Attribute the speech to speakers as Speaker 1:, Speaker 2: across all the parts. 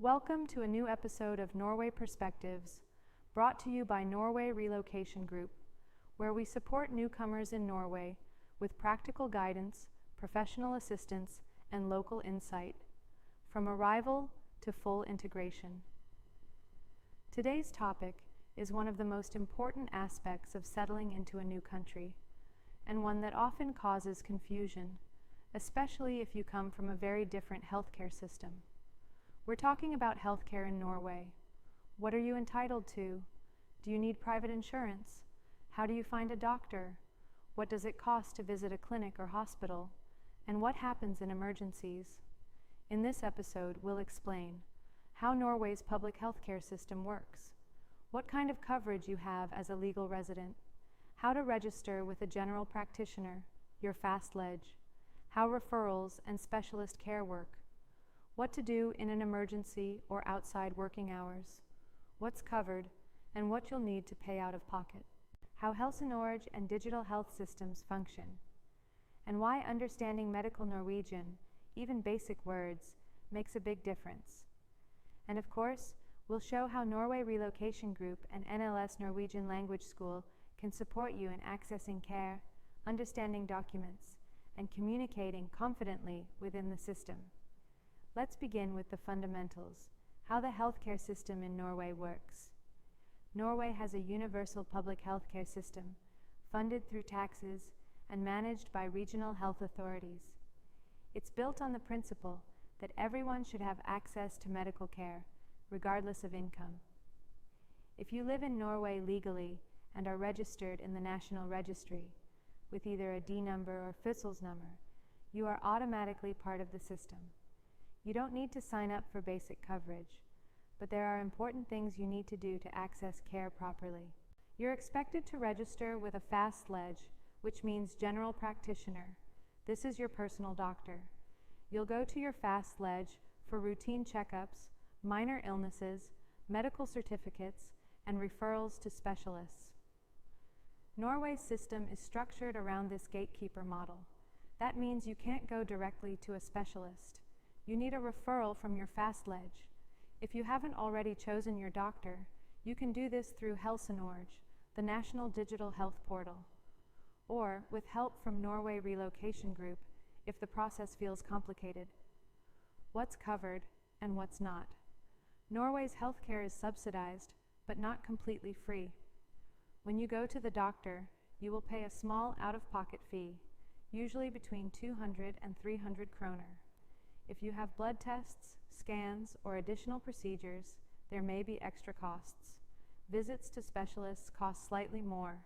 Speaker 1: Welcome to a new episode of Norway Perspectives, brought to you by Norway Relocation Group, where we support newcomers in Norway with practical guidance, professional assistance, and local insight, from arrival to full integration. Today's topic is one of the most important aspects of settling into a new country, and one that often causes confusion, especially if you come from a very different healthcare system. We're talking about healthcare in Norway. What are you entitled to? Do you need private insurance? How do you find a doctor? What does it cost to visit a clinic or hospital? And what happens in emergencies? In this episode, we'll explain how Norway's public healthcare system works, what kind of coverage you have as a legal resident, how to register with a general practitioner, your Fastlege, how referrals and specialist care work, what to do in an emergency or outside working hours, what's covered, and what you'll need to pay out of pocket, how Helsenorge and digital health systems function, and why understanding medical Norwegian, even basic words, makes a big difference. And of course, we'll show how Norway Relocation Group and NLS Norwegian Language School can support you in accessing care, understanding documents, and communicating confidently within the system. Let's begin with the fundamentals, how the healthcare system in Norway works. Norway has a universal public healthcare system, funded through taxes and managed by regional health authorities. It's built on the principle that everyone should have access to medical care, regardless of income. If you live in Norway legally and are registered in the National Registry, with either a D number or fødselsnummer, you are automatically part of the system. You don't need to sign up for basic coverage, but there are important things you need to do to access care properly. You're expected to register with a Fastlege, which means general practitioner. This is your personal doctor. You'll go to your Fastlege for routine checkups, minor illnesses, medical certificates, and referrals to specialists. Norway's system is structured around this gatekeeper model. That means you can't go directly to a specialist. You need a referral from your Fastlege. If you haven't already chosen your doctor, you can do this through Helsenorge, the national digital health portal, or with help from Norway Relocation Group if the process feels complicated. What's covered and what's not? Norway's healthcare is subsidized, but not completely free. When you go to the doctor, you will pay a small out-of-pocket fee, usually between 200 and 300 kroner. If you have blood tests, scans, or additional procedures, there may be extra costs. Visits to specialists cost slightly more,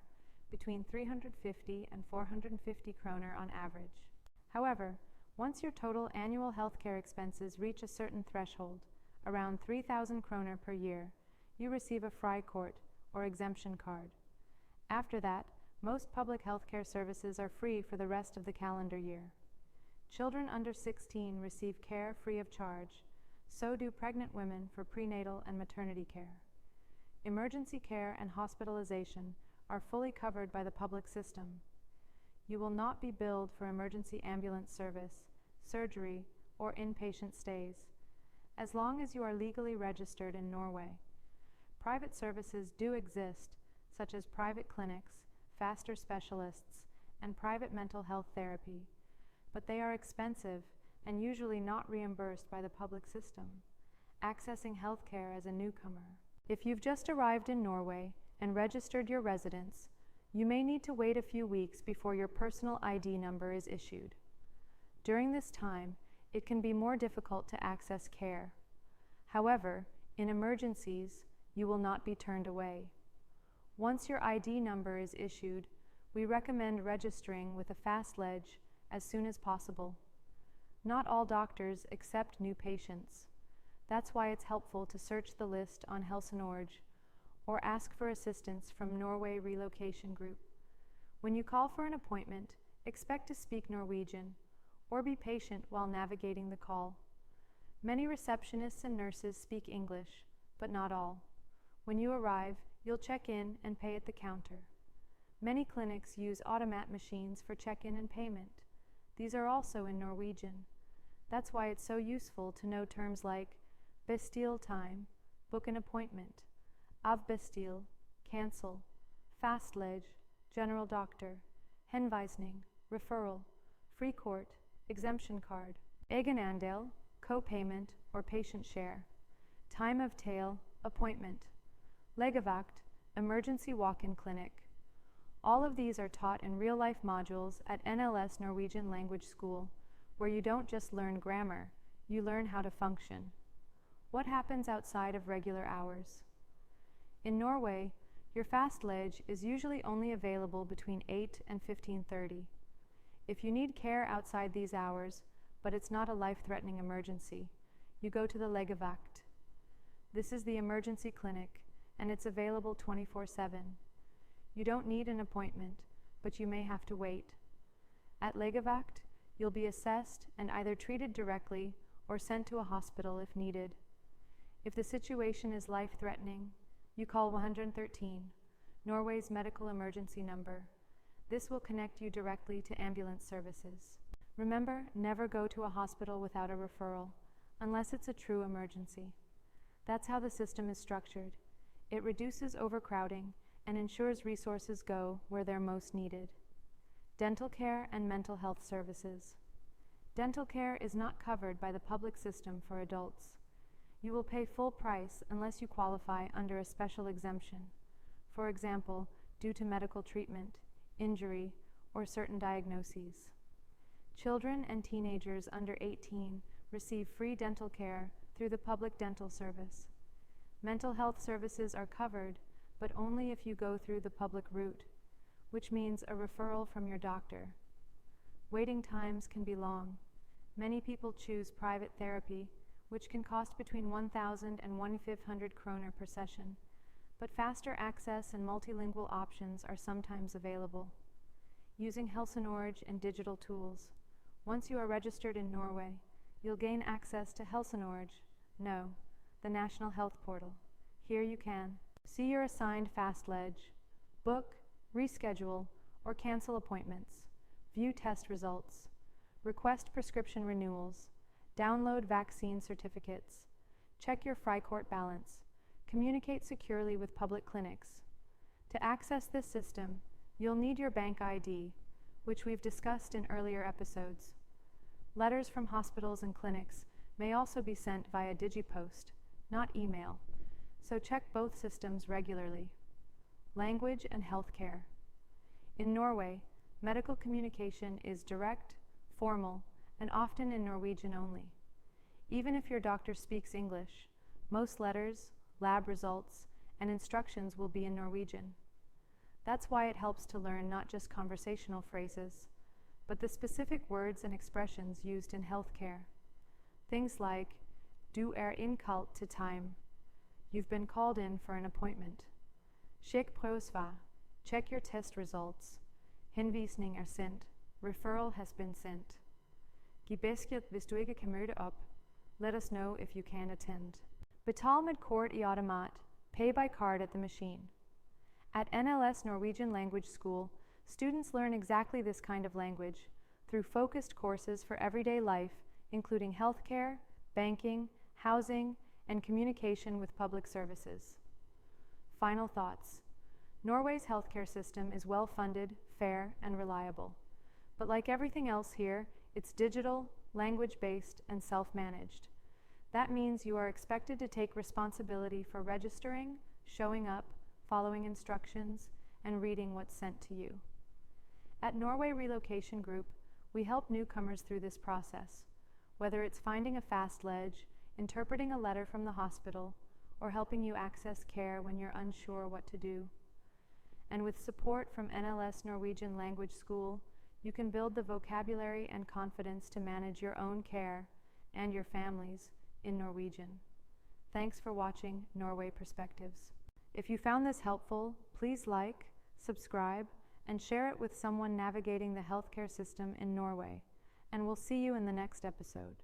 Speaker 1: between 350 and 450 kroner on average. However, once your total annual healthcare expenses reach a certain threshold, around 3,000 kroner per year, you receive a frikort, or exemption card. After that, most public healthcare services are free for the rest of the calendar year. Children under 16 receive care free of charge, so do pregnant women for prenatal and maternity care. Emergency care and hospitalization are fully covered by the public system. You will not be billed for emergency ambulance service, surgery, or inpatient stays, as long as you are legally registered in Norway. Private services do exist, such as private clinics, faster specialists, and private mental health therapy, but they are expensive and usually not reimbursed by the public system, accessing healthcare as a newcomer. If you've just arrived in Norway and registered your residence, you may need to wait a few weeks before your personal ID number is issued. During this time, it can be more difficult to access care. However, in emergencies, you will not be turned away. Once your ID number is issued, we recommend registering with a Fastlege as soon as possible. Not all doctors accept new patients. That's why it's helpful to search the list on Helsenorge or ask for assistance from Norway Relocation Group. When you call for an appointment, expect to speak Norwegian or be patient while navigating the call. Many receptionists and nurses speak English, but not all. When you arrive, you'll check in and pay at the counter. Many clinics use automat machines for check-in and payment. These are also in Norwegian. That's why it's so useful to know terms like Bestial time, book an appointment. Avbestil, cancel. Fastlege, general doctor. Henvisning, referral. Free court, exemption card. Egenandel, co-payment or patient share. Time of tale, appointment. Legevakt, emergency walk-in clinic. All of these are taught in real-life modules at NLS Norwegian Language School, where you don't just learn grammar, you learn how to function. What happens outside of regular hours? In Norway, your Fastlege is usually only available between 8 and 15:30. If you need care outside these hours, but it's not a life-threatening emergency, you go to the Legevakt. This is the emergency clinic, and it's available 24/7. You don't need an appointment, but you may have to wait. At Legevakt, you'll be assessed and either treated directly or sent to a hospital if needed. If the situation is life-threatening, you call 113, Norway's medical emergency number. This will connect you directly to ambulance services. Remember, never go to a hospital without a referral, unless it's a true emergency. That's how the system is structured. It reduces overcrowding and ensures resources go where they're most needed. Dental care and mental health services. Dental care is not covered by the public system for adults. You will pay full price unless you qualify under a special exemption, for example, due to medical treatment, injury, or certain diagnoses. Children and teenagers under 18 receive free dental care through the public dental service. Mental health services are covered, but only if you go through the public route, which means a referral from your doctor. Waiting times can be long. Many people choose private therapy, which can cost between 1,000 and 1,500 kroner per session, but faster access and multilingual options are sometimes available. Using Helsenorge and digital tools. Once you are registered in Norway, you'll gain access to Helsenorge, the national health portal. Here you can see your assigned Fastlege, book, reschedule, or cancel appointments, view test results, request prescription renewals, download vaccine certificates, check your Freicourt balance, communicate securely with public clinics. To access this system, you'll need your bank ID, which we've discussed in earlier episodes. Letters from hospitals and clinics may also be sent via Digipost, not email, so check both systems regularly. Language and healthcare. In Norway, medical communication is direct, formal, and often in Norwegian only. Even if your doctor speaks English, most letters, lab results, and instructions will be in Norwegian. That's why it helps to learn not just conversational phrases, but the specific words and expressions used in healthcare. Things like, du innkalt til time, you've been called in for an appointment. Sjekk prøvesvar, check your test results. Henvisning sendt, referral has been sent. Giv besked hvis du ikke kan møde op. Let us know if you can attend. Betal med kort I automat, pay by card at the machine. At NLS Norwegian Language School, students learn exactly this kind of language through focused courses for everyday life, including healthcare, banking, housing, and communication with public services. Final thoughts. Norway's healthcare system is well-funded, fair, and reliable. But like everything else here, it's digital, language-based, and self-managed. That means you are expected to take responsibility for registering, showing up, following instructions, and reading what's sent to you. At Norway Relocation Group, we help newcomers through this process, whether it's finding a Fastlege, interpreting a letter from the hospital, or helping you access care when you're unsure what to do. And with support from NLS Norwegian Language School, you can build the vocabulary and confidence to manage your own care and your families in Norwegian. Thanks for watching Norway Perspectives. If you found this helpful, please like, subscribe, and share it with someone navigating the healthcare system in Norway, and we'll see you in the next episode.